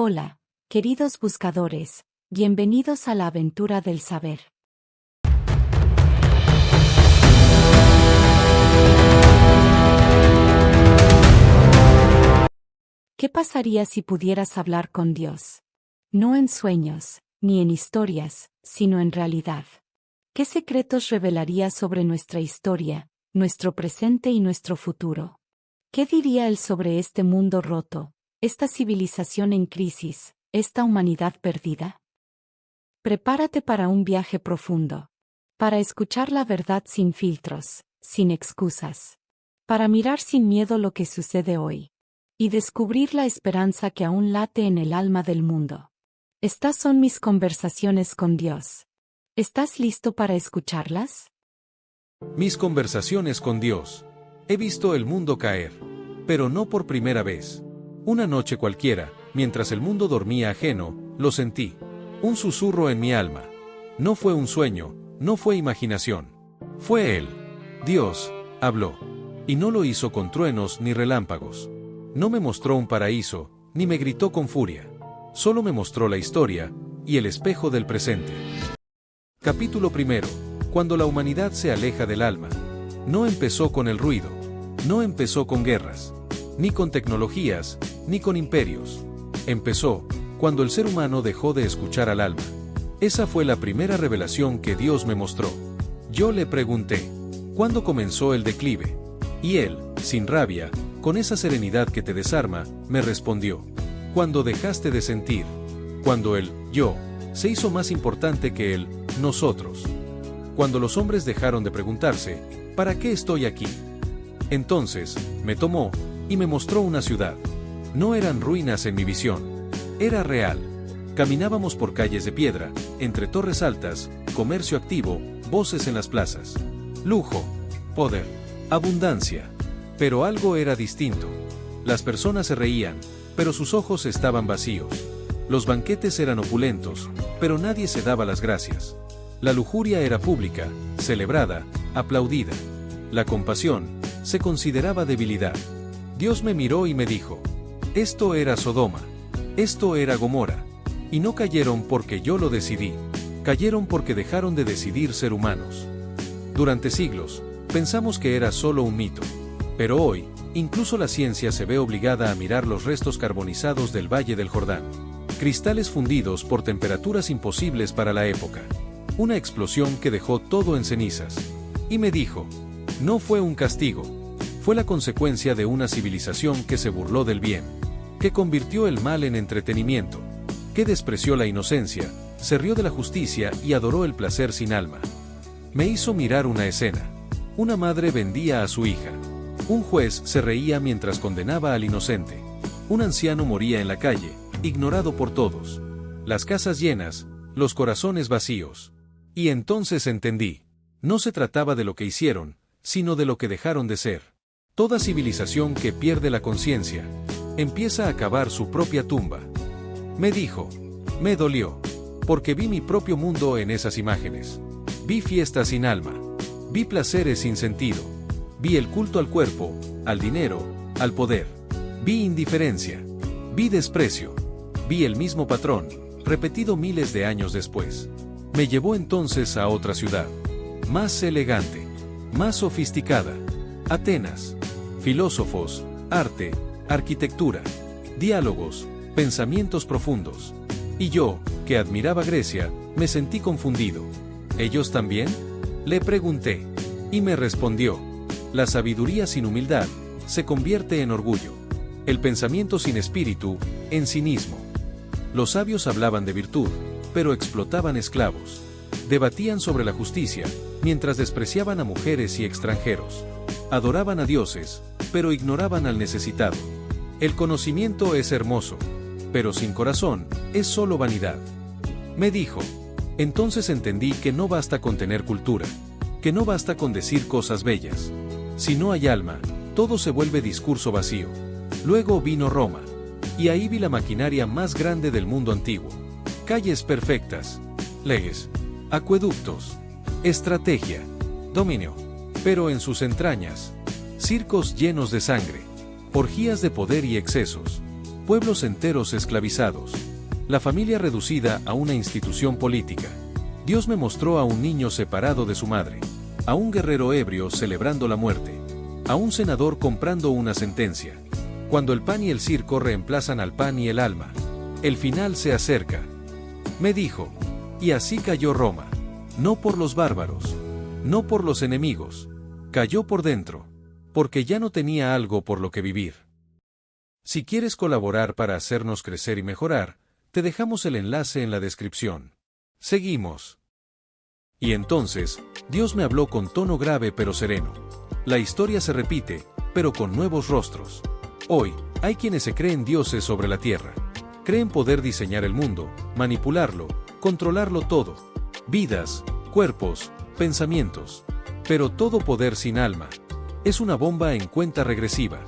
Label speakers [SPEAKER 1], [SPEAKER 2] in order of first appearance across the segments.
[SPEAKER 1] Hola, queridos buscadores, bienvenidos a la aventura del saber. ¿Qué pasaría si pudieras hablar con Dios? No en sueños, ni en historias, sino en realidad. ¿Qué secretos revelaría sobre nuestra historia, nuestro presente y nuestro futuro? ¿Qué diría Él sobre este mundo roto, esta civilización en crisis, esta humanidad perdida? Prepárate para un viaje profundo. Para escuchar la verdad sin filtros, sin excusas. Para mirar sin miedo lo que sucede hoy. Y descubrir la esperanza que aún late en el alma del mundo. Estas son mis conversaciones con Dios. ¿Estás listo para escucharlas?
[SPEAKER 2] Mis conversaciones con Dios. He visto el mundo caer. Pero no por primera vez. Una noche cualquiera, mientras el mundo dormía ajeno, lo sentí. Un susurro en mi alma. No fue un sueño, no fue imaginación. Fue Él. Dios, habló. Y no lo hizo con truenos ni relámpagos. No me mostró un paraíso, ni me gritó con furia. Solo me mostró la historia, y el espejo del presente. Capítulo 1. Cuando la humanidad se aleja del alma. No empezó con el ruido. No empezó con guerras. Ni con tecnologías, ni con imperios. Empezó cuando el ser humano dejó de escuchar al alma. Esa fue la primera revelación que Dios me mostró. Yo le pregunté, ¿cuándo comenzó el declive? Y Él, sin rabia, con esa serenidad que te desarma, me respondió, cuando dejaste de sentir, cuando el yo se hizo más importante que el nosotros, cuando los hombres dejaron de preguntarse, ¿para qué estoy aquí? Entonces, me tomó y me mostró una ciudad. No eran ruinas en mi visión, era real. Caminábamos por calles de piedra, entre torres altas, comercio activo, voces en las plazas. Lujo, poder, abundancia. Pero algo era distinto. Las personas se reían, pero sus ojos estaban vacíos. Los banquetes eran opulentos, pero nadie se daba las gracias. La lujuria era pública, celebrada, aplaudida. La compasión se consideraba debilidad. Dios me miró y me dijo, esto era Sodoma, esto era Gomorra. Y no cayeron porque yo lo decidí, cayeron porque dejaron de decidir ser humanos. Durante siglos, pensamos que era solo un mito. Pero hoy, incluso la ciencia se ve obligada a mirar los restos carbonizados del Valle del Jordán. Cristales fundidos por temperaturas imposibles para la época. Una explosión que dejó todo en cenizas. Y me dijo, no fue un castigo. Fue la consecuencia de una civilización que se burló del bien. Que convirtió el mal en entretenimiento. Que despreció la inocencia, se rió de la justicia y adoró el placer sin alma. Me hizo mirar una escena. Una madre vendía a su hija. Un juez se reía mientras condenaba al inocente. Un anciano moría en la calle, ignorado por todos. Las casas llenas, los corazones vacíos. Y entonces entendí. No se trataba de lo que hicieron, sino de lo que dejaron de ser. Toda civilización que pierde la conciencia, empieza a cavar su propia tumba. Me dijo, me dolió, porque vi mi propio mundo en esas imágenes. Vi fiestas sin alma. Vi placeres sin sentido. Vi el culto al cuerpo, al dinero, al poder. Vi indiferencia. Vi desprecio. Vi el mismo patrón, repetido miles de años después. Me llevó entonces a otra ciudad. Más elegante. Más sofisticada. Atenas. Filósofos, arte, arquitectura. Diálogos, pensamientos profundos. Y yo, que admiraba Grecia, me sentí confundido. ¿Ellos también? Le pregunté. Y me respondió. La sabiduría sin humildad se convierte en orgullo. El pensamiento sin espíritu, en cinismo. Los sabios hablaban de virtud, pero explotaban esclavos. Debatían sobre la justicia, mientras despreciaban a mujeres y extranjeros. Adoraban a dioses, pero ignoraban al necesitado. El conocimiento es hermoso, pero sin corazón, es solo vanidad. Me dijo. Entonces entendí que no basta con tener cultura, que no basta con decir cosas bellas. Si no hay alma, todo se vuelve discurso vacío. Luego vino Roma. Y ahí vi la maquinaria más grande del mundo antiguo. Calles perfectas, leyes, acueductos, estrategia, dominio. Pero en sus entrañas, circos llenos de sangre, orgías de poder y excesos. pueblos enteros esclavizados, la familia reducida a una institución política. Dios me mostró a un niño separado de su madre, a un guerrero ebrio celebrando la muerte, a un senador comprando una sentencia. Cuando el pan y el circo reemplazan al pan y el alma, el final se acerca. Me dijo, y así cayó Roma, no por los bárbaros, no por los enemigos, cayó por dentro, porque ya no tenía algo por lo que vivir. Si quieres colaborar para hacernos crecer y mejorar, te dejamos el enlace en la descripción. Seguimos. Y entonces, Dios me habló con tono grave pero sereno. La historia se repite, pero con nuevos rostros. Hoy, hay quienes se creen dioses sobre la tierra. Creen poder diseñar el mundo, manipularlo, controlarlo todo. Vidas, cuerpos, pensamientos. Pero todo poder sin alma. Es una bomba en cuenta regresiva.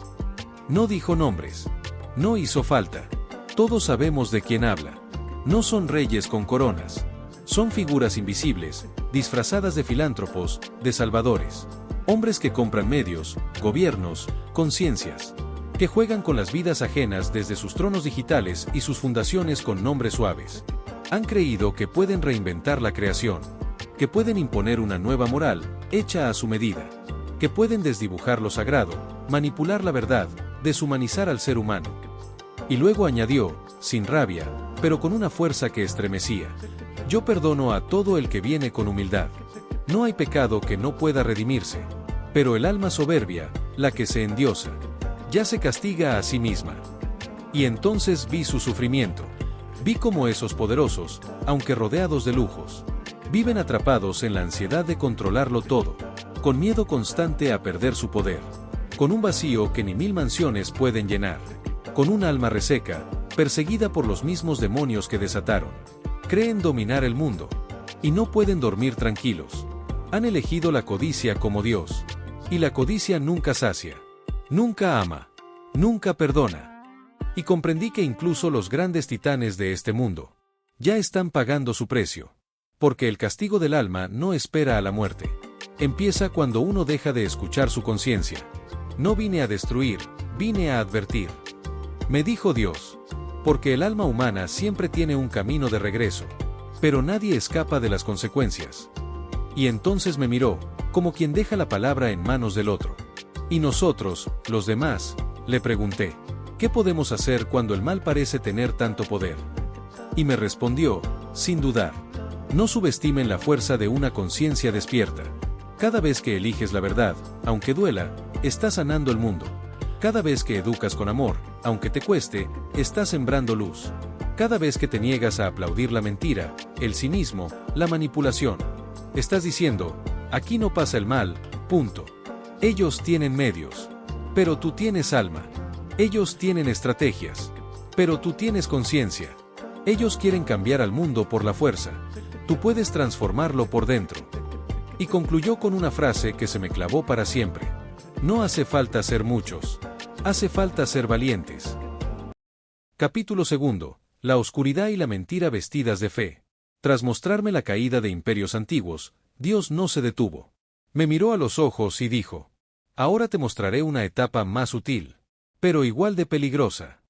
[SPEAKER 2] No dijo nombres. No hizo falta. Todos sabemos de quién habla. No son reyes con coronas. Son figuras invisibles, disfrazadas de filántropos, de salvadores. Hombres que compran medios, gobiernos, conciencias. Que juegan con las vidas ajenas desde sus tronos digitales y sus fundaciones con nombres suaves. Han creído que pueden reinventar la creación. Que pueden imponer una nueva moral, hecha a su medida. Que pueden desdibujar lo sagrado, manipular la verdad, deshumanizar al ser humano. Y luego añadió, sin rabia, pero con una fuerza que estremecía: yo perdono a todo el que viene con humildad. No hay pecado que no pueda redimirse. Pero el alma soberbia, la que se endiosa, ya se castiga a sí misma. Y entonces vi su sufrimiento. Vi cómo esos poderosos, aunque rodeados de lujos, viven atrapados en la ansiedad de controlarlo todo, con miedo constante a perder su poder, con un vacío que ni 1000 mansiones pueden llenar, con un alma reseca, perseguida por los mismos demonios que desataron. Creen dominar el mundo, y no pueden dormir tranquilos. Han elegido la codicia como Dios, y la codicia nunca sacia, nunca ama, nunca perdona. Y comprendí que incluso los grandes titanes de este mundo ya están pagando su precio, porque el castigo del alma no espera a la muerte. Empieza cuando uno deja de escuchar su conciencia. No vine a destruir, vine a advertir. Me dijo Dios, porque el alma humana siempre tiene un camino de regreso, pero nadie escapa de las consecuencias. Y entonces me miró, como quien deja la palabra en manos del otro. Y nosotros, los demás, le pregunté, ¿qué podemos hacer cuando el mal parece tener tanto poder? Y me respondió, sin dudar, no subestimen la fuerza de una conciencia despierta. Cada vez que eliges la verdad, aunque duela, estás sanando el mundo. Cada vez que educas con amor, aunque te cueste, estás sembrando luz. Cada vez que te niegas a aplaudir la mentira, el cinismo, la manipulación, estás diciendo, aquí no pasa el mal, punto. Ellos tienen medios, pero tú tienes alma. Ellos tienen estrategias, pero tú tienes conciencia. Ellos quieren cambiar al mundo por la fuerza. Tú puedes transformarlo por dentro. Y concluyó con una frase que se me clavó para siempre. No hace falta ser muchos. Hace falta ser valientes. Capítulo 2. La oscuridad y la mentira vestidas de fe. Tras mostrarme la caída de imperios antiguos, Dios no se detuvo. Me miró a los ojos y dijo, ahora te mostraré una etapa más sutil, pero igual de peligrosa.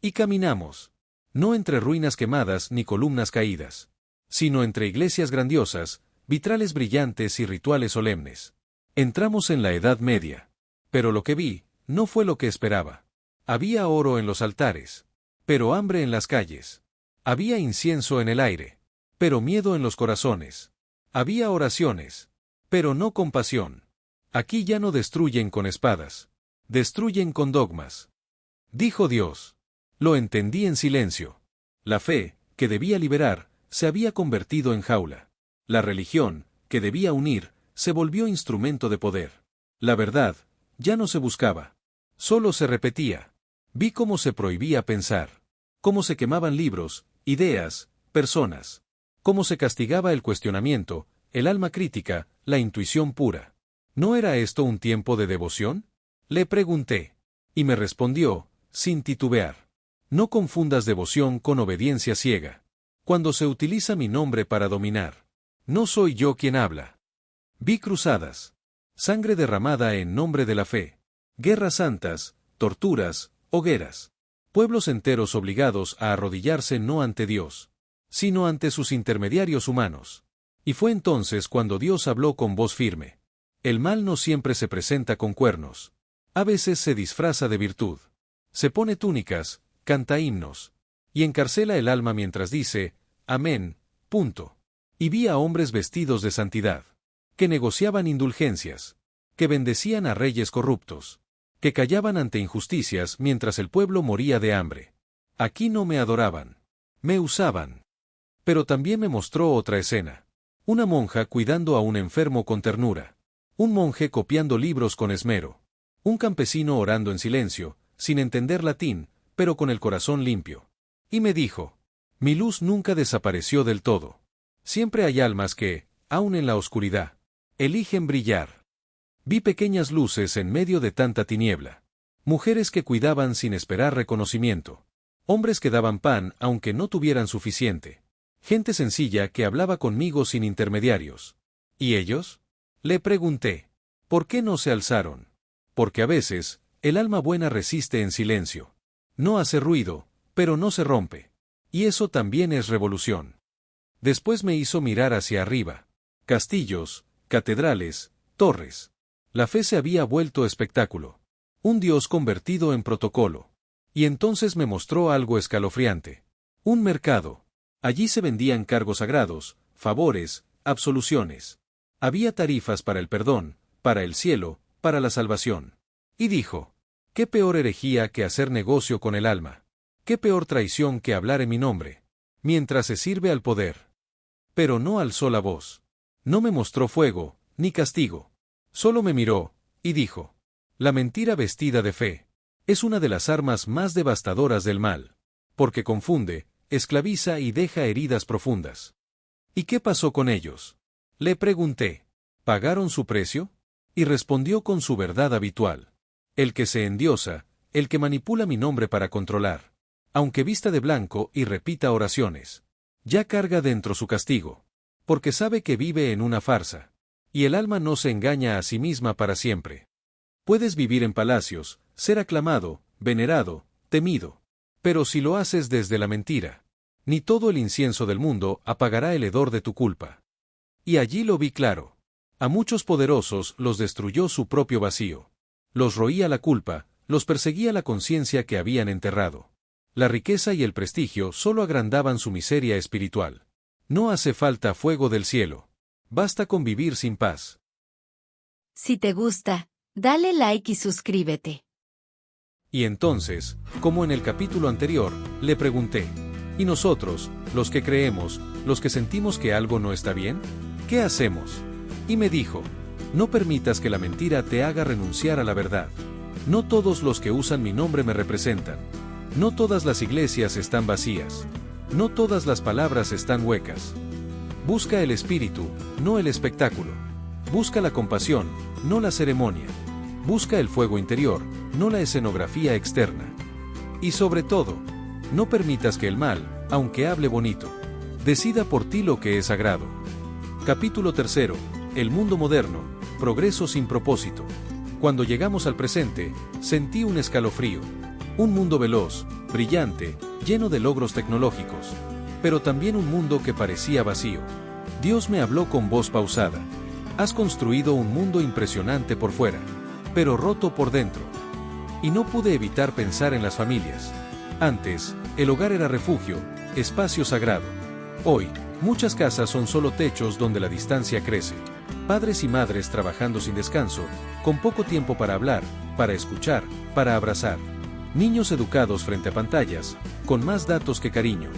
[SPEAKER 2] Y caminamos. No entre ruinas quemadas ni columnas caídas, sino entre iglesias grandiosas, vitrales brillantes y rituales solemnes. Entramos en la Edad Media. Pero lo que vi no fue lo que esperaba. Había oro en los altares, pero hambre en las calles. Había incienso en el aire, pero miedo en los corazones. Había oraciones, pero no compasión. Aquí ya no destruyen con espadas, destruyen con dogmas. Dijo Dios. Lo entendí en silencio. La fe, que debía liberar, se había convertido en jaula. La religión, que debía unir, se volvió instrumento de poder. La verdad, ya no se buscaba. Solo se repetía. Vi cómo se prohibía pensar. Cómo se quemaban libros, ideas, personas. Cómo se castigaba el cuestionamiento, el alma crítica, la intuición pura. ¿No era esto un tiempo de devoción? Le pregunté. Y me respondió, sin titubear. No confundas devoción con obediencia ciega. Cuando se utiliza mi nombre para dominar, no soy yo quien habla. Vi cruzadas. Sangre derramada en nombre de la fe. Guerras santas, torturas, hogueras. pueblos enteros obligados a arrodillarse no ante Dios, sino ante sus intermediarios humanos. Y fue entonces cuando Dios habló con voz firme. El mal no siempre se presenta con cuernos. A veces se disfraza de virtud. Se pone túnicas, canta himnos. Y encarcela el alma mientras dice, amén, punto. Y vi a hombres vestidos de santidad, que negociaban indulgencias, que bendecían a reyes corruptos, que callaban ante injusticias mientras el pueblo moría de hambre. Aquí no me adoraban. Me usaban. Pero también me mostró otra escena. Una monja cuidando a un enfermo con ternura. Un monje copiando libros con esmero. Un campesino orando en silencio, sin entender latín, pero con el corazón limpio. Y me dijo, mi luz nunca desapareció del todo. Siempre hay almas que, aun en la oscuridad, eligen brillar. Vi pequeñas luces en medio de tanta tiniebla. Mujeres que cuidaban sin esperar reconocimiento. Hombres que daban pan aunque no tuvieran suficiente. Gente sencilla que hablaba conmigo sin intermediarios. ¿Y ellos? Le pregunté. ¿Por qué no se alzaron? Porque a veces, el alma buena resiste en silencio. No hace ruido, pero no se rompe. Y eso también es revolución. Después me hizo mirar hacia arriba. Castillos, catedrales, torres. La fe se había vuelto espectáculo. Un Dios convertido en protocolo. Y entonces me mostró algo escalofriante. Un mercado. Allí se vendían cargos sagrados, favores, absoluciones. Había tarifas para el perdón, para el cielo, para la salvación. Y dijo, ¿qué peor herejía que hacer negocio con el alma? ¿Qué peor traición que hablar en mi nombre? Mientras se sirve al poder. Pero no alzó la voz. No me mostró fuego, ni castigo. Solo me miró, y dijo, la mentira vestida de fe es una de las armas más devastadoras del mal, porque confunde, esclaviza y deja heridas profundas. ¿Y qué pasó con ellos? Le pregunté. ¿Pagaron su precio? Y respondió con su verdad habitual. El que se endiosa, el que manipula mi nombre para controlar, aunque vista de blanco y repita oraciones, ya carga dentro su castigo, porque sabe que vive en una farsa, y el alma no se engaña a sí misma para siempre. Puedes vivir en palacios, ser aclamado, venerado, temido, pero si lo haces desde la mentira, ni todo el incienso del mundo apagará el hedor de tu culpa. Y allí lo vi claro. A muchos poderosos los destruyó su propio vacío. Los roía la culpa, los perseguía la conciencia que habían enterrado. La riqueza y el prestigio solo agrandaban su miseria espiritual. No hace falta fuego del cielo. Basta con vivir sin paz.
[SPEAKER 1] Si te gusta, dale like y suscríbete.
[SPEAKER 2] Y entonces, como en el capítulo anterior, le pregunté, ¿y nosotros, los que creemos, los que sentimos que algo no está bien? ¿Qué hacemos? Y me dijo, no permitas que la mentira te haga renunciar a la verdad. No todos los que usan mi nombre me representan. No todas las iglesias están vacías. No todas las palabras están huecas. Busca el espíritu, no el espectáculo. Busca la compasión, no la ceremonia. Busca el fuego interior, no la escenografía externa. Y sobre todo, no permitas que el mal, aunque hable bonito, decida por ti lo que es sagrado. Capítulo 3. El mundo moderno, progreso sin propósito. Cuando llegamos al presente, sentí un escalofrío. Un mundo veloz, brillante, lleno de logros tecnológicos, pero también un mundo que parecía vacío. Dios me habló con voz pausada. Has construido un mundo impresionante por fuera, pero roto por dentro. Y no pude evitar pensar en las familias. Antes, el hogar era refugio, espacio sagrado. Hoy, muchas casas son solo techos donde la distancia crece. Padres y madres trabajando sin descanso, con poco tiempo para hablar, para escuchar, para abrazar. Niños educados frente a pantallas, con más datos que cariño.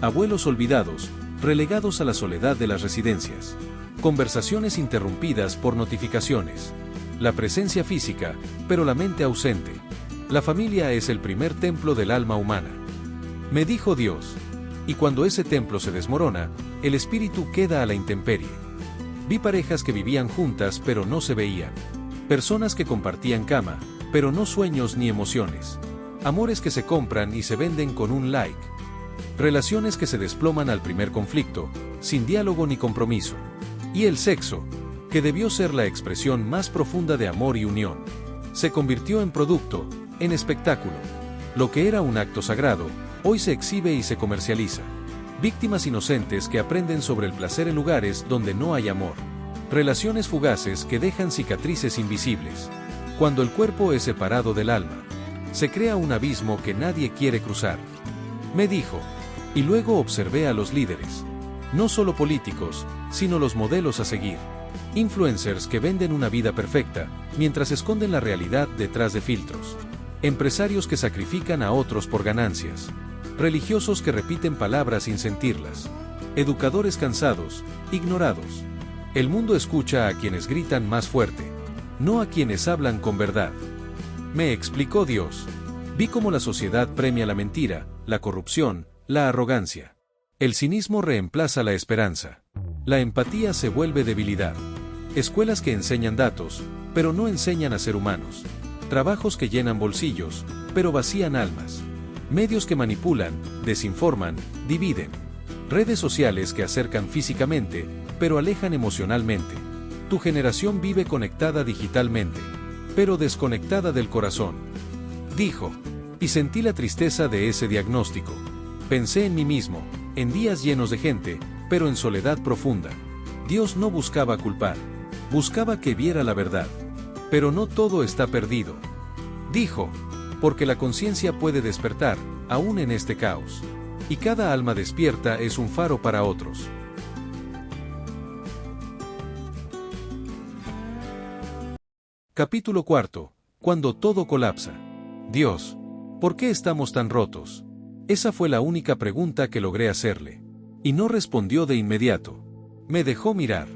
[SPEAKER 2] Abuelos olvidados, relegados a la soledad de las residencias. Conversaciones interrumpidas por notificaciones. La presencia física, pero la mente ausente. La familia es el primer templo del alma humana. Me dijo Dios. Y cuando ese templo se desmorona, el espíritu queda a la intemperie. Vi parejas que vivían juntas pero no se veían. Personas que compartían cama, pero no sueños ni emociones. Amores que se compran y se venden con un like. Relaciones que se desploman al primer conflicto, sin diálogo ni compromiso. Y el sexo, que debió ser la expresión más profunda de amor y unión, se convirtió en producto, en espectáculo. Lo que era un acto sagrado, hoy se exhibe y se comercializa. Víctimas inocentes que aprenden sobre el placer en lugares donde no hay amor. Relaciones fugaces que dejan cicatrices invisibles. Cuando el cuerpo es separado del alma, se crea un abismo que nadie quiere cruzar. Me dijo. Y luego observé a los líderes. No solo políticos, sino los modelos a seguir. Influencers que venden una vida perfecta, mientras esconden la realidad detrás de filtros. Empresarios que sacrifican a otros por ganancias. Religiosos que repiten palabras sin sentirlas. Educadores cansados, ignorados. El mundo escucha a quienes gritan más fuerte, no a quienes hablan con verdad. Me explicó Dios. Vi cómo la sociedad premia la mentira, la corrupción, la arrogancia. El cinismo reemplaza la esperanza. La empatía se vuelve debilidad. Escuelas que enseñan datos, pero no enseñan a ser humanos. Trabajos que llenan bolsillos, pero vacían almas. Medios que manipulan, desinforman, dividen. Redes sociales que acercan físicamente, pero alejan emocionalmente. Tu generación vive conectada digitalmente, pero desconectada del corazón. Dijo. Y sentí la tristeza de ese diagnóstico. Pensé en mí mismo, en días llenos de gente, pero en soledad profunda. Dios no buscaba culpar. Buscaba que viera la verdad. Pero no todo está perdido. Dijo. Porque la conciencia puede despertar, aún en este caos. Y cada alma despierta es un faro para otros. Capítulo 4. Cuando todo colapsa. Dios, ¿por qué estamos tan rotos? Esa fue la única pregunta que logré hacerle. Y no respondió de inmediato. Me dejó mirar.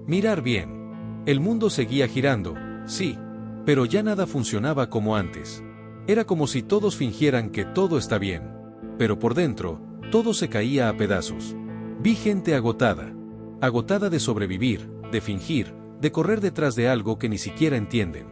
[SPEAKER 2] Mirar bien. El mundo seguía girando, sí, pero ya nada funcionaba como antes. Era como si todos fingieran que todo está bien. Pero por dentro, todo se caía a pedazos. Vi gente agotada. Agotada de sobrevivir, de fingir, de correr detrás de algo que ni siquiera entienden.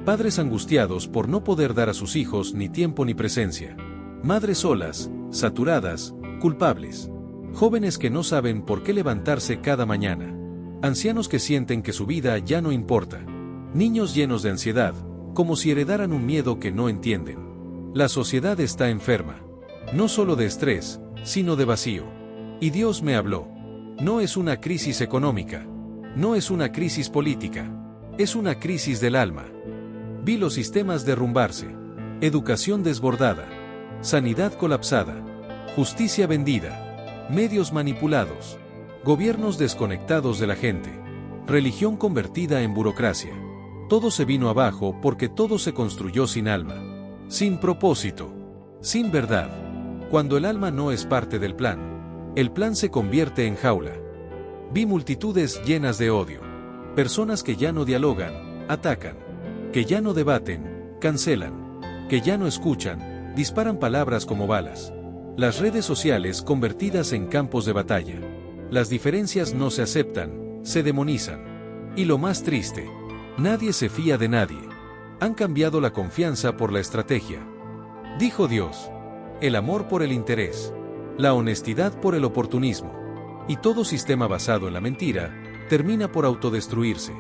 [SPEAKER 2] Padres angustiados por no poder dar a sus hijos ni tiempo ni presencia. Madres solas, saturadas, culpables. Jóvenes que no saben por qué levantarse cada mañana. Ancianos que sienten que su vida ya no importa. Niños llenos de ansiedad, como si heredaran un miedo que no entienden. La sociedad está enferma. No solo de estrés, sino de vacío. Y Dios me habló. No es una crisis económica. No es una crisis política. Es una crisis del alma. Vi los sistemas derrumbarse. Educación desbordada. Sanidad colapsada. Justicia vendida. Medios manipulados. Gobiernos desconectados de la gente. Religión convertida en burocracia. Todo se vino abajo porque todo se construyó sin alma. Sin propósito. Sin verdad. Cuando el alma no es parte del plan, el plan se convierte en jaula. Vi multitudes llenas de odio. Personas que ya no dialogan, atacan. Que ya no debaten, cancelan. Que ya no escuchan, disparan palabras como balas. Las redes sociales convertidas en campos de batalla. Las diferencias no se aceptan, se demonizan. Y lo más triste, nadie se fía de nadie. Han cambiado la confianza por la estrategia. Dijo Dios. El amor por el interés. La honestidad por el oportunismo. Y todo sistema basado en la mentira, termina por autodestruirse.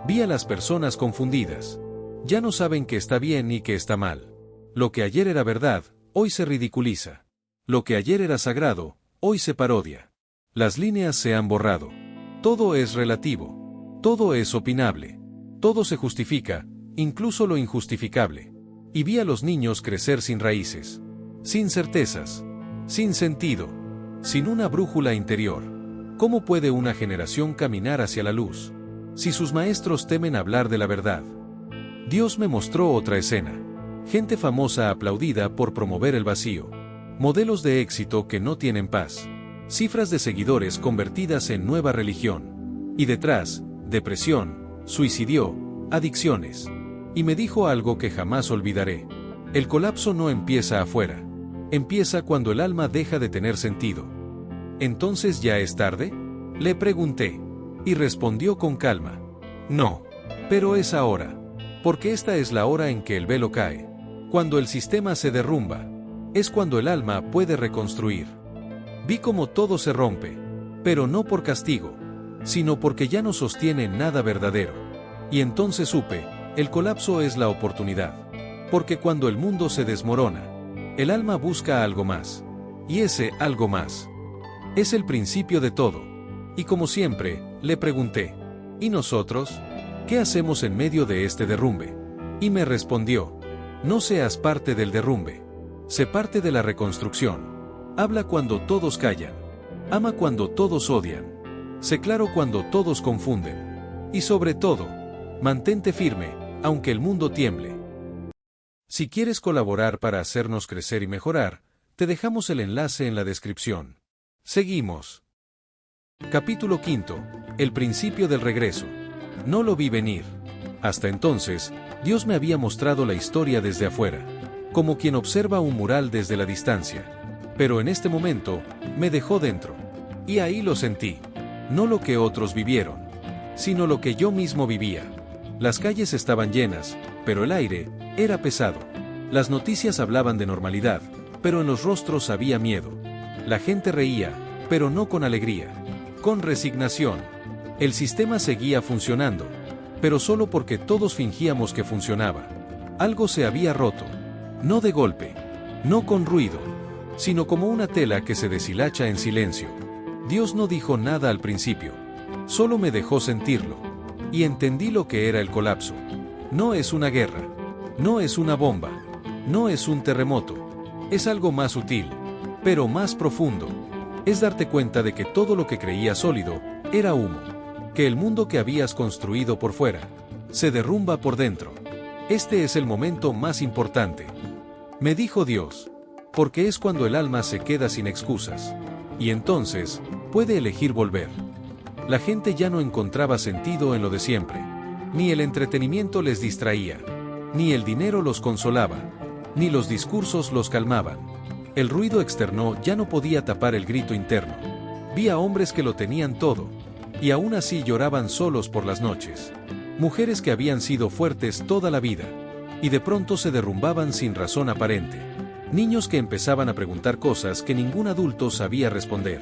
[SPEAKER 2] Vi a las personas confundidas. Ya no saben qué está bien ni qué está mal. Lo que ayer era verdad, hoy se ridiculiza. Lo que ayer era sagrado, hoy se parodia. Las líneas se han borrado. Todo es relativo. Todo es opinable. Todo se justifica, incluso lo injustificable. Y vi a los niños crecer sin raíces. Sin certezas. Sin sentido. Sin una brújula interior. ¿Cómo puede una generación caminar hacia la luz, si sus maestros temen hablar de la verdad? Dios me mostró otra escena. Gente famosa aplaudida por promover el vacío. Modelos de éxito que no tienen paz. Cifras de seguidores convertidas en nueva religión. Y detrás, depresión, suicidio, adicciones. Y me dijo algo que jamás olvidaré. El colapso no empieza afuera. Empieza cuando el alma deja de tener sentido. ¿Entonces ya es tarde? Le pregunté. Y respondió con calma. No. Pero es ahora. Porque esta es la hora en que el velo cae. Cuando el sistema se derrumba. Es cuando el alma puede reconstruir. Vi cómo todo se rompe. Pero no por castigo. Sino porque ya no sostiene nada verdadero. Y entonces supe, el colapso es la oportunidad. Porque cuando el mundo se desmorona, El alma busca algo más. Y ese algo más es el principio de todo. Y como siempre, le pregunté, ¿y nosotros? ¿Qué hacemos en medio de este derrumbe? Y me respondió, no seas parte del derrumbe. Sé parte de la reconstrucción. Habla cuando todos callan. Ama cuando todos odian. Sé claro cuando todos confunden. Y sobre todo, mantente firme, aunque el mundo tiemble. Si quieres colaborar para hacernos crecer y mejorar, te dejamos el enlace en la descripción. Seguimos. Capítulo 5. El principio del regreso. No lo vi venir. Hasta entonces, Dios me había mostrado la historia desde afuera, como quien observa un mural desde la distancia. Pero en este momento, me dejó dentro. Y ahí lo sentí. No lo que otros vivieron, sino lo que yo mismo vivía. Las calles estaban llenas, pero el aire era pesado. Las noticias hablaban de normalidad, pero en los rostros había miedo. La gente reía, pero no con alegría, con resignación. El sistema seguía funcionando, pero solo porque todos fingíamos que funcionaba. Algo se había roto. No de golpe, no con ruido, sino como una tela que se deshilacha en silencio. Dios no dijo nada al principio, solo me dejó sentirlo. Y entendí lo que era el colapso. No es una guerra, no es una bomba, no es un terremoto. Es algo más sutil, pero más profundo. Es darte cuenta de que todo lo que creías sólido era humo. Que el mundo que habías construido por fuera se derrumba por dentro. Este es el momento más importante, me dijo Dios, porque es cuando el alma se queda sin excusas. Y entonces, puede elegir volver. La gente ya no encontraba sentido en lo de siempre. Ni el entretenimiento les distraía. Ni el dinero los consolaba. Ni los discursos los calmaban. El ruido externo ya no podía tapar el grito interno. Vi a hombres que lo tenían todo, y aún así lloraban solos por las noches. Mujeres que habían sido fuertes toda la vida, y de pronto se derrumbaban sin razón aparente. Niños que empezaban a preguntar cosas que ningún adulto sabía responder.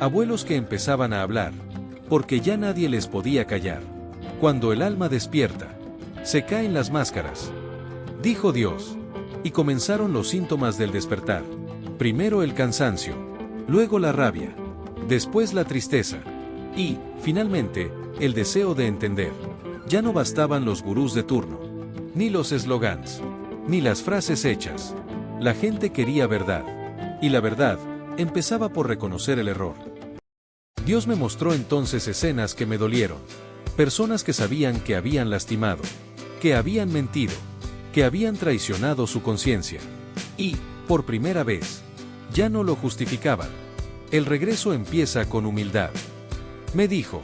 [SPEAKER 2] Abuelos que empezaban a hablar, porque ya nadie les podía callar. Cuando el alma despierta, se caen las máscaras, dijo Dios, y comenzaron los síntomas del despertar. Primero el cansancio, luego la rabia, después la tristeza, y, finalmente, el deseo de entender. Ya no bastaban los gurús de turno, ni los eslogans, ni las frases hechas. La gente quería verdad, y la verdad empezaba por reconocer el error. Dios me mostró entonces escenas que me dolieron, personas que sabían que habían lastimado, que habían mentido, que habían traicionado su conciencia, y, por primera vez, ya no lo justificaban. El regreso empieza con humildad, me dijo,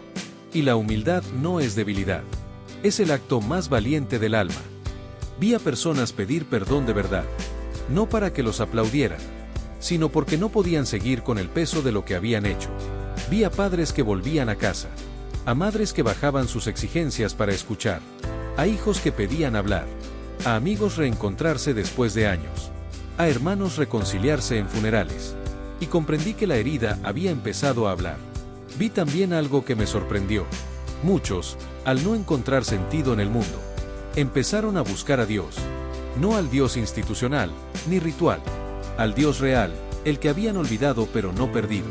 [SPEAKER 2] y la humildad no es debilidad, es el acto más valiente del alma. Vi a personas pedir perdón de verdad, no para que los aplaudieran, sino porque no podían seguir con el peso de lo que habían hecho. Vi a padres que volvían a casa, a madres que bajaban sus exigencias para escuchar, a hijos que pedían hablar, a amigos reencontrarse después de años, a hermanos reconciliarse en funerales, y comprendí que la herida había empezado a hablar. Vi también algo que me sorprendió. Muchos, al no encontrar sentido en el mundo, empezaron a buscar a Dios, no al Dios institucional, ni ritual, al Dios real, el que habían olvidado pero no perdido.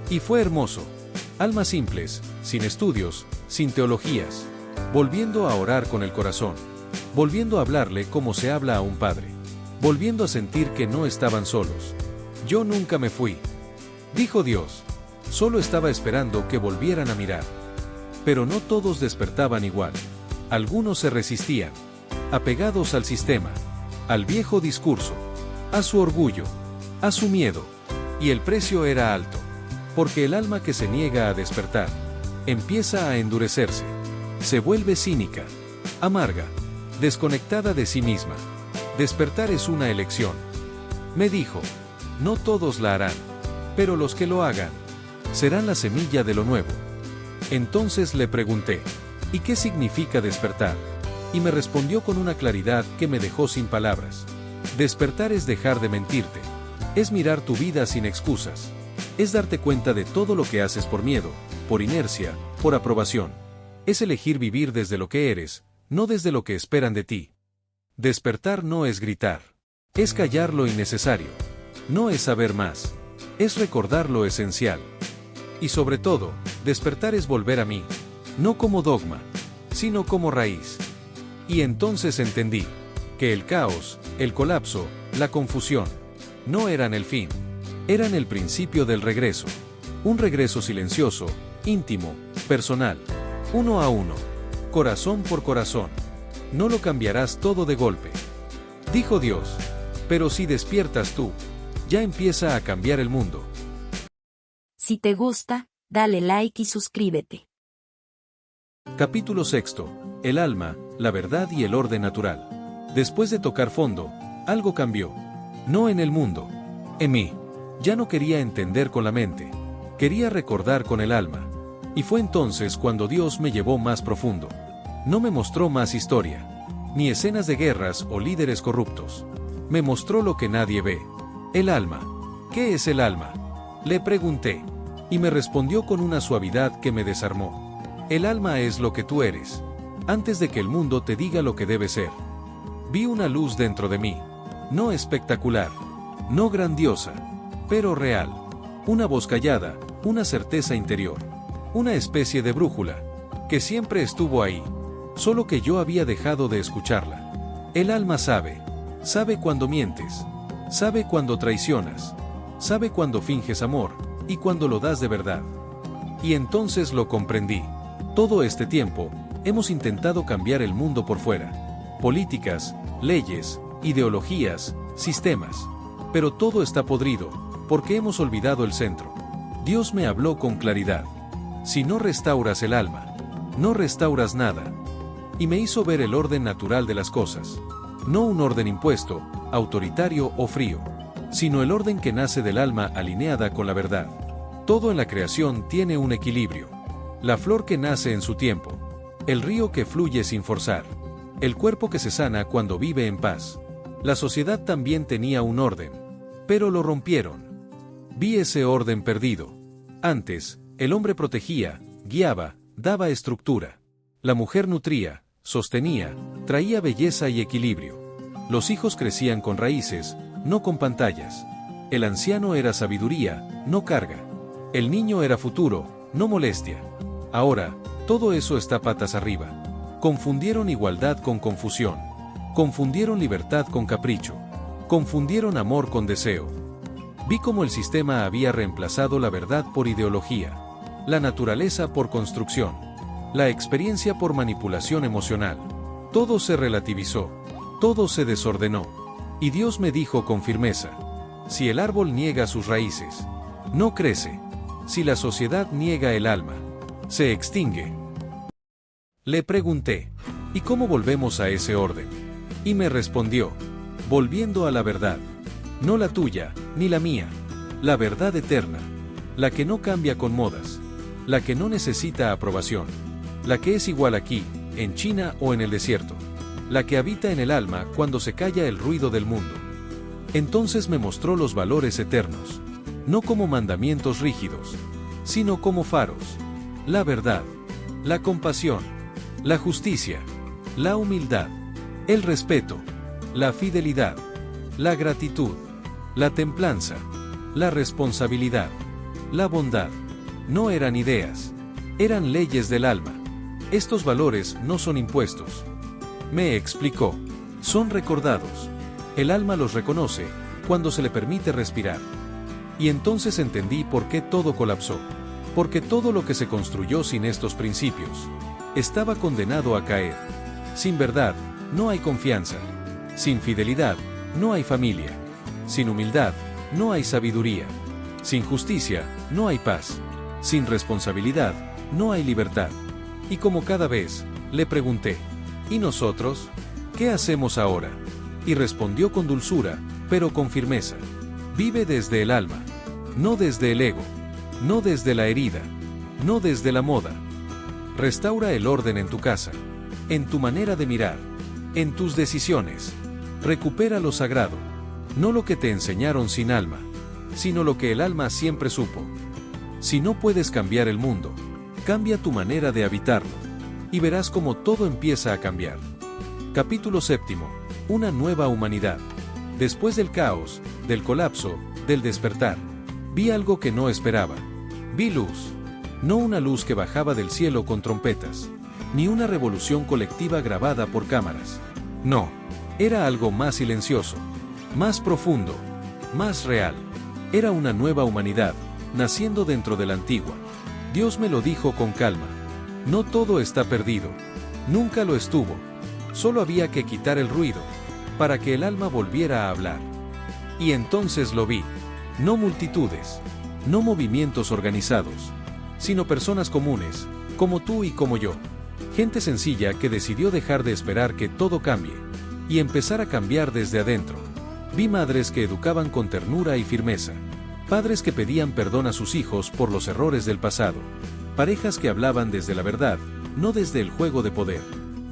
[SPEAKER 2] Y fue hermoso. Almas simples, sin estudios, sin teologías, volviendo a orar con el corazón, volviendo a hablarle como se habla a un padre, volviendo a sentir que no estaban solos. Yo nunca me fui, dijo Dios, solo estaba esperando que volvieran a mirar. Pero no todos despertaban igual. Algunos se resistían, apegados al sistema, al viejo discurso, a su orgullo, a su miedo, y el precio era alto. Porque el alma que se niega a despertar, empieza a endurecerse, se vuelve cínica, amarga, desconectada de sí misma. Despertar es una elección. Me dijo, no todos la harán, pero los que lo hagan, serán la semilla de lo nuevo. Entonces le pregunté, ¿y qué significa despertar? Y me respondió con una claridad que me dejó sin palabras. Despertar es dejar de mentirte, es mirar tu vida sin excusas. Es darte cuenta de todo lo que haces por miedo, por inercia, por aprobación. Es elegir vivir desde lo que eres, no desde lo que esperan de ti. Despertar no es gritar. Es callar lo innecesario. No es saber más. Es recordar lo esencial. Y sobre todo, despertar es volver a mí. No como dogma, sino como raíz. Y entonces entendí que el caos, el colapso, la confusión, no eran el fin. Eran el principio del regreso. Un regreso silencioso, íntimo, personal. Uno a uno. Corazón por corazón. No lo cambiarás todo de golpe. Dijo Dios. Pero si despiertas tú, ya empieza a cambiar el mundo.
[SPEAKER 1] Si te gusta, dale like y suscríbete.
[SPEAKER 2] Capítulo 6. El alma, la verdad y el orden natural. Después de tocar fondo, algo cambió. No en el mundo. En mí. Ya no quería entender con la mente. Quería recordar con el alma. Y fue entonces cuando Dios me llevó más profundo. No me mostró más historia, ni escenas de guerras o líderes corruptos. Me mostró lo que nadie ve. El alma. ¿Qué es el alma? Le pregunté. Y me respondió con una suavidad que me desarmó. El alma es lo que tú eres. Antes de que el mundo te diga lo que debe ser. Vi una luz dentro de mí. No espectacular. No grandiosa. Pero real. Una voz callada, una certeza interior. Una especie de brújula. Que siempre estuvo ahí. Solo que yo había dejado de escucharla. El alma sabe. Sabe cuando mientes. Sabe cuando traicionas. Sabe cuando finges amor, y cuando lo das de verdad. Y entonces lo comprendí. Todo este tiempo, hemos intentado cambiar el mundo por fuera. Políticas, leyes, ideologías, sistemas. Pero todo está podrido, porque hemos olvidado el centro. Dios me habló con claridad. Si no restauras el alma, no restauras nada. Y me hizo ver el orden natural de las cosas. No un orden impuesto, autoritario o frío, sino el orden que nace del alma alineada con la verdad. Todo en la creación tiene un equilibrio. La flor que nace en su tiempo, el río que fluye sin forzar, el cuerpo que se sana cuando vive en paz. La sociedad también tenía un orden, pero lo rompieron. Vi ese orden perdido. Antes, el hombre protegía, guiaba, daba estructura. La mujer nutría, sostenía, traía belleza y equilibrio. Los hijos crecían con raíces, no con pantallas. El anciano era sabiduría, no carga. El niño era futuro, no molestia. Ahora, todo eso está patas arriba. Confundieron igualdad con confusión. Confundieron libertad con capricho. Confundieron amor con deseo. Vi cómo el sistema había reemplazado la verdad por ideología, la naturaleza por construcción, la experiencia por manipulación emocional. Todo se relativizó, todo se desordenó. Y Dios me dijo con firmeza: si el árbol niega sus raíces, no crece. Si la sociedad niega el alma, se extingue. Le pregunté: ¿y cómo volvemos a ese orden? Y me respondió: volviendo a la verdad. No la tuya, ni la mía. La verdad eterna. La que no cambia con modas. La que no necesita aprobación. La que es igual aquí, en China o en el desierto. La que habita en el alma cuando se calla el ruido del mundo. Entonces me mostró los valores eternos. No como mandamientos rígidos, sino como faros. La verdad. La compasión. La justicia. La humildad. El respeto. La fidelidad. La gratitud. La templanza. La responsabilidad. La bondad. No eran ideas. Eran leyes del alma. Estos valores no son impuestos. Me explicó. Son recordados. El alma los reconoce cuando se le permite respirar. Y entonces entendí por qué todo colapsó. Porque todo lo que se construyó sin estos principios estaba condenado a caer. Sin verdad, no hay confianza. Sin fidelidad, no hay familia. Sin humildad, no hay sabiduría. Sin justicia, no hay paz. Sin responsabilidad, no hay libertad. Y como cada vez, le pregunté: ¿y nosotros? ¿Qué hacemos ahora? Y respondió con dulzura, pero con firmeza: vive desde el alma, no desde el ego, no desde la herida, no desde la moda. Restaura el orden en tu casa, en tu manera de mirar, en tus decisiones. Recupera lo sagrado, no lo que te enseñaron sin alma, sino lo que el alma siempre supo. Si no puedes cambiar el mundo, cambia tu manera de habitarlo, y verás cómo todo empieza a cambiar. Capítulo 7. Una nueva humanidad. Después del caos, del colapso, del despertar, vi algo que no esperaba. Vi luz. No una luz que bajaba del cielo con trompetas, ni una revolución colectiva grabada por cámaras. No, era algo más silencioso, más profundo, más real. Era una nueva humanidad, naciendo dentro de la antigua. Dios me lo dijo con calma. No todo está perdido. Nunca lo estuvo. Solo había que quitar el ruido, para que el alma volviera a hablar. Y entonces lo vi. No multitudes, no movimientos organizados, sino personas comunes, como tú y como yo. Gente sencilla que decidió dejar de esperar que todo cambie, y empezar a cambiar desde adentro. Vi madres que educaban con ternura y firmeza. Padres que pedían perdón a sus hijos por los errores del pasado. Parejas que hablaban desde la verdad, no desde el juego de poder.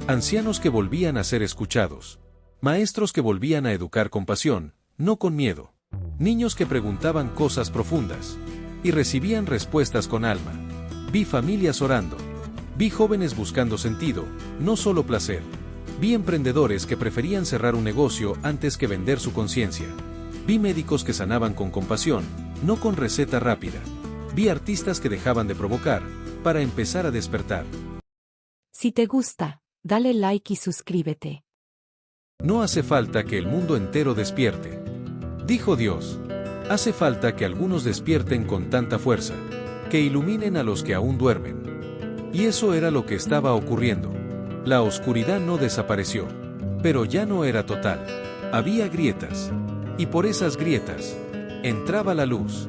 [SPEAKER 2] Ancianos que volvían a ser escuchados. Maestros que volvían a educar con pasión, no con miedo. Niños que preguntaban cosas profundas y recibían respuestas con alma. Vi familias orando. Vi jóvenes buscando sentido, no solo placer. Vi emprendedores que preferían cerrar un negocio antes que vender su conciencia. Vi médicos que sanaban con compasión, no con receta rápida. Vi artistas que dejaban de provocar, para empezar a despertar.
[SPEAKER 1] Si te gusta, dale like y suscríbete.
[SPEAKER 2] No hace falta que el mundo entero despierte, dijo Dios. Hace falta que algunos despierten con tanta fuerza, que iluminen a los que aún duermen. Y eso era lo que estaba ocurriendo. La oscuridad no desapareció, pero ya no era total. Había grietas, y por esas grietas entraba la luz.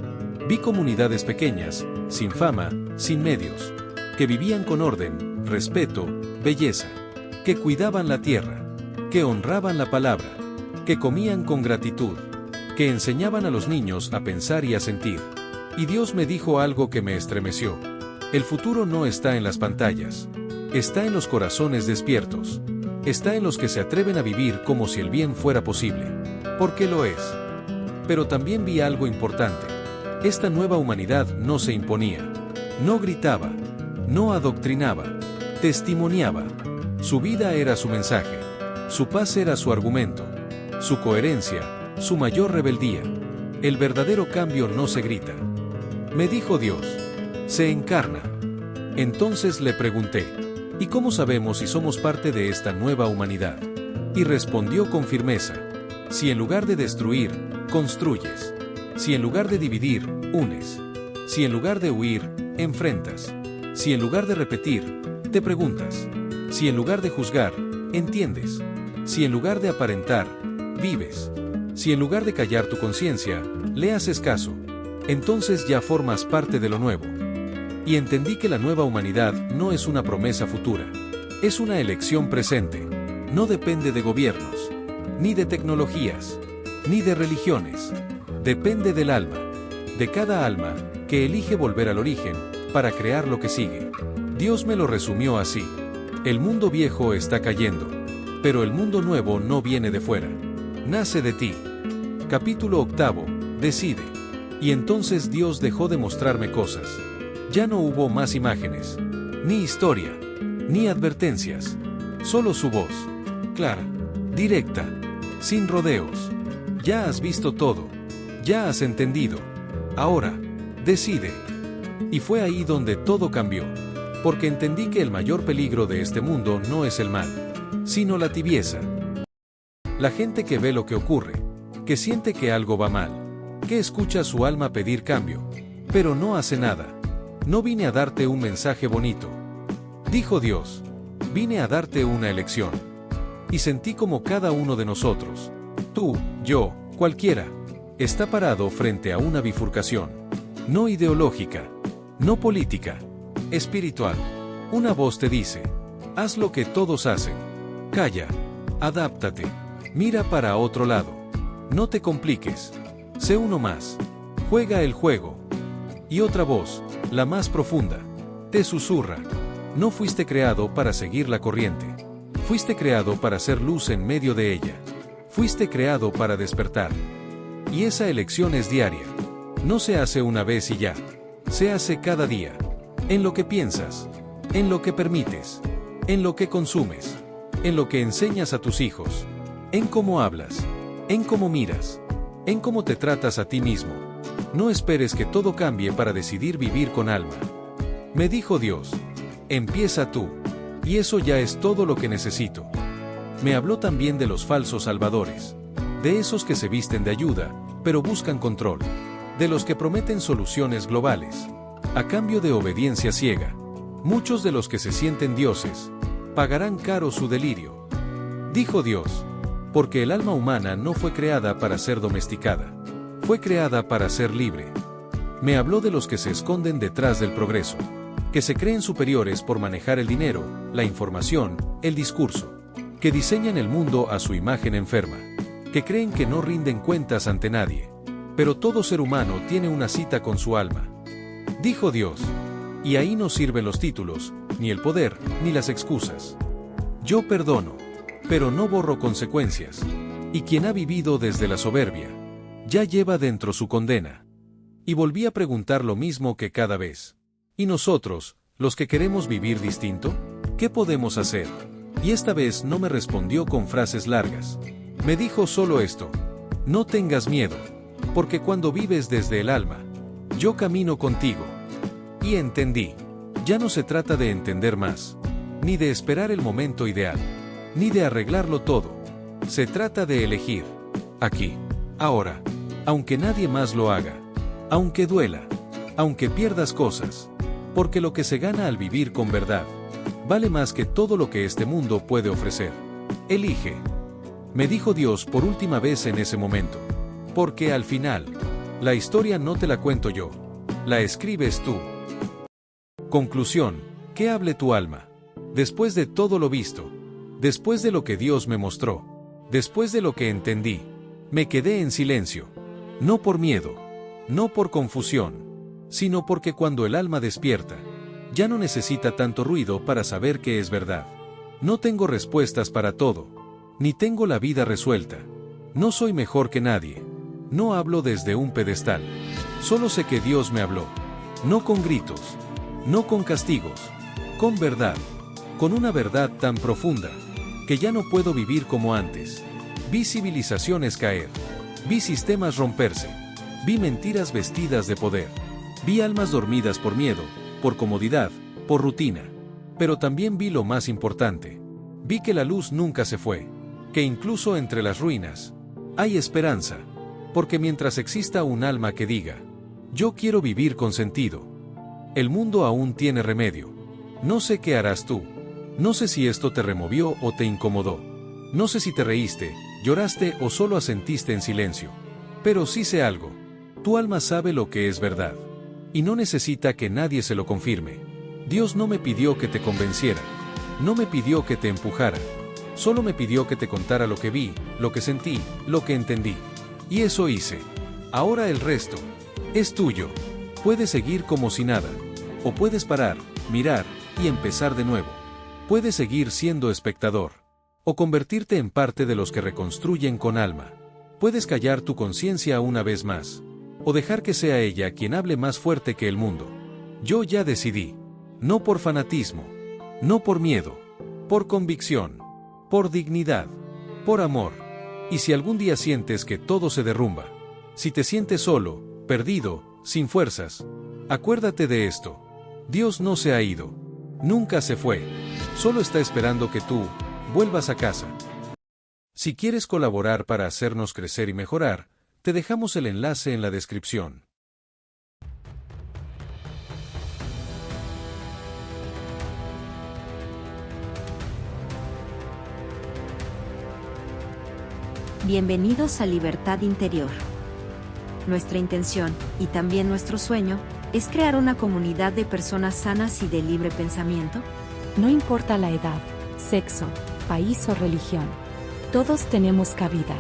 [SPEAKER 2] Vi comunidades pequeñas, sin fama, sin medios, que vivían con orden, respeto, belleza, que cuidaban la tierra, que honraban la palabra, que comían con gratitud, que enseñaban a los niños a pensar y a sentir. Y Dios me dijo algo que me estremeció. El futuro no está en las pantallas, está en los corazones despiertos, está en los que se atreven a vivir como si el bien fuera posible, porque lo es. Pero también vi algo importante. Esta nueva humanidad no se imponía, no gritaba, no adoctrinaba, testimoniaba. Su vida era su mensaje, su paz era su argumento, su coherencia, su mayor rebeldía. El verdadero cambio no se grita. Me dijo Dios, se encarna. Entonces le pregunté, ¿y cómo sabemos si somos parte de esta nueva humanidad? Y respondió con firmeza, si en lugar de destruir, construyes. Si en lugar de dividir, unes. Si en lugar de huir, enfrentas. Si en lugar de repetir, te preguntas. Si en lugar de juzgar, entiendes. Si en lugar de aparentar, vives. Si en lugar de callar tu conciencia, le haces caso. Entonces ya formas parte de lo nuevo. Y entendí que la nueva humanidad no es una promesa futura. Es una elección presente. No depende de gobiernos, ni de tecnologías, ni de religiones. Depende del alma, de cada alma, que elige volver al origen, para crear lo que sigue. Dios me lo resumió así. El mundo viejo está cayendo, pero el mundo nuevo no viene de fuera. Nace de ti. Capítulo 8. Decide. Y entonces Dios dejó de mostrarme cosas. Ya no hubo más imágenes, ni historia, ni advertencias. Solo su voz, clara, directa, sin rodeos. Ya has visto todo. Ya has entendido. Ahora, decide. Y fue ahí donde todo cambió. Porque entendí que el mayor peligro de este mundo no es el mal, sino la tibieza. La gente que ve lo que ocurre, que siente que algo va mal, que escucha a su alma pedir cambio, pero no hace nada. No vine a darte un mensaje bonito, dijo Dios. Vine a darte una elección. Y sentí como cada uno de nosotros, tú, yo, cualquiera, está parado frente a una bifurcación. No ideológica, no política, espiritual. Una voz te dice, haz lo que todos hacen. Calla, adáptate, mira para otro lado. No te compliques, sé uno más, juega el juego. Y otra voz, la más profunda, te susurra, no fuiste creado para seguir la corriente. Fuiste creado para ser luz en medio de ella. Fuiste creado para despertar. Y esa elección es diaria. No se hace una vez y ya. Se hace cada día. En lo que piensas. En lo que permites. En lo que consumes. En lo que enseñas a tus hijos. En cómo hablas. en cómo miras, en cómo te tratas a ti mismo. No esperes que todo cambie para decidir vivir con alma. Me dijo Dios, empieza tú, y eso ya es todo lo que necesito. Me habló también de los falsos salvadores, de esos que se visten de ayuda, pero buscan control, de los que prometen soluciones globales, a cambio de obediencia ciega. Muchos de los que se sienten dioses, pagarán caro su delirio. Dijo Dios, porque el alma humana no fue creada para ser domesticada, fue creada para ser libre. Me habló de los que se esconden detrás del progreso, que se creen superiores por manejar el dinero, la información, el discurso, que diseñan el mundo a su imagen enferma, que creen que no rinden cuentas ante nadie. Pero todo ser humano tiene una cita con su alma. Dijo Dios, y ahí no sirven los títulos, ni el poder, ni las excusas. Yo perdono, pero no borro consecuencias, y quien ha vivido desde la soberbia, ya lleva dentro su condena. Y volví a preguntar lo mismo que cada vez. ¿Y nosotros, los que queremos vivir distinto? ¿Qué podemos hacer? Y esta vez no me respondió con frases largas. Me dijo solo esto: no tengas miedo, porque cuando vives desde el alma, yo camino contigo. Y entendí. Ya no se trata de entender más, ni de esperar el momento ideal, ni de arreglarlo todo. Se trata de elegir. Aquí, ahora, aunque nadie más lo haga, aunque duela, aunque pierdas cosas, porque lo que se gana al vivir con verdad, vale más que todo lo que este mundo puede ofrecer. Elige. Me dijo Dios por última vez en ese momento. Porque al final, la historia no te la cuento yo, la escribes tú. Conclusión, ¿qué hable tu alma? Después de todo lo visto, después de lo que Dios me mostró, después de lo que entendí, me quedé en silencio. No por miedo, no por confusión, sino porque cuando el alma despierta, ya no necesita tanto ruido para saber que es verdad. No tengo respuestas para todo, ni tengo la vida resuelta. No soy mejor que nadie. No hablo desde un pedestal. Solo sé que Dios me habló. No con gritos, no con castigos, con verdad. Con una verdad tan profunda, que ya no puedo vivir como antes. Vi civilizaciones caer. Vi sistemas romperse. Vi mentiras vestidas de poder. Vi almas dormidas por miedo, por comodidad, por rutina. Pero también vi lo más importante. Vi que la luz nunca se fue. Que incluso entre las ruinas, hay esperanza. Porque mientras exista un alma que diga, yo quiero vivir con sentido, el mundo aún tiene remedio. No sé qué harás tú. No sé si esto te removió o te incomodó. No sé si te reíste, lloraste o solo asentiste en silencio. Pero sí sé algo. Tu alma sabe lo que es verdad. Y no necesita que nadie se lo confirme. Dios no me pidió que te convenciera. No me pidió que te empujara. Solo me pidió que te contara lo que vi, lo que sentí, lo que entendí. Y eso hice. Ahora el resto es tuyo. Puedes seguir como si nada. O puedes parar, mirar, y empezar de nuevo. Puedes seguir siendo espectador. O convertirte en parte de los que reconstruyen con alma. Puedes callar tu conciencia una vez más. O dejar que sea ella quien hable más fuerte que el mundo. Yo ya decidí. No por fanatismo. No por miedo. Por convicción. Por dignidad. Por amor. Y si algún día sientes que todo se derrumba, si te sientes solo, perdido, sin fuerzas, acuérdate de esto. Dios no se ha ido. Nunca se fue. Solo está esperando que tú vuelvas a casa. Si quieres colaborar para hacernos crecer y mejorar, te dejamos el enlace en la descripción.
[SPEAKER 3] Bienvenidos a Libertad Interior. Nuestra intención, y también nuestro sueño, es crear una comunidad de personas sanas y de libre pensamiento.
[SPEAKER 1] No importa la edad, sexo, país o religión. Todos tenemos cabida.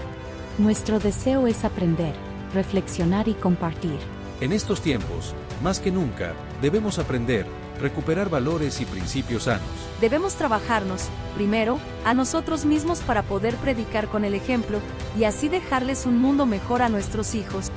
[SPEAKER 1] Nuestro deseo es aprender, reflexionar y compartir.
[SPEAKER 2] En estos tiempos, más que nunca, debemos aprender, recuperar valores y principios sanos.
[SPEAKER 4] Debemos trabajarnos, primero, a nosotros mismos para poder predicar con el ejemplo, y así dejarles un mundo mejor a nuestros hijos.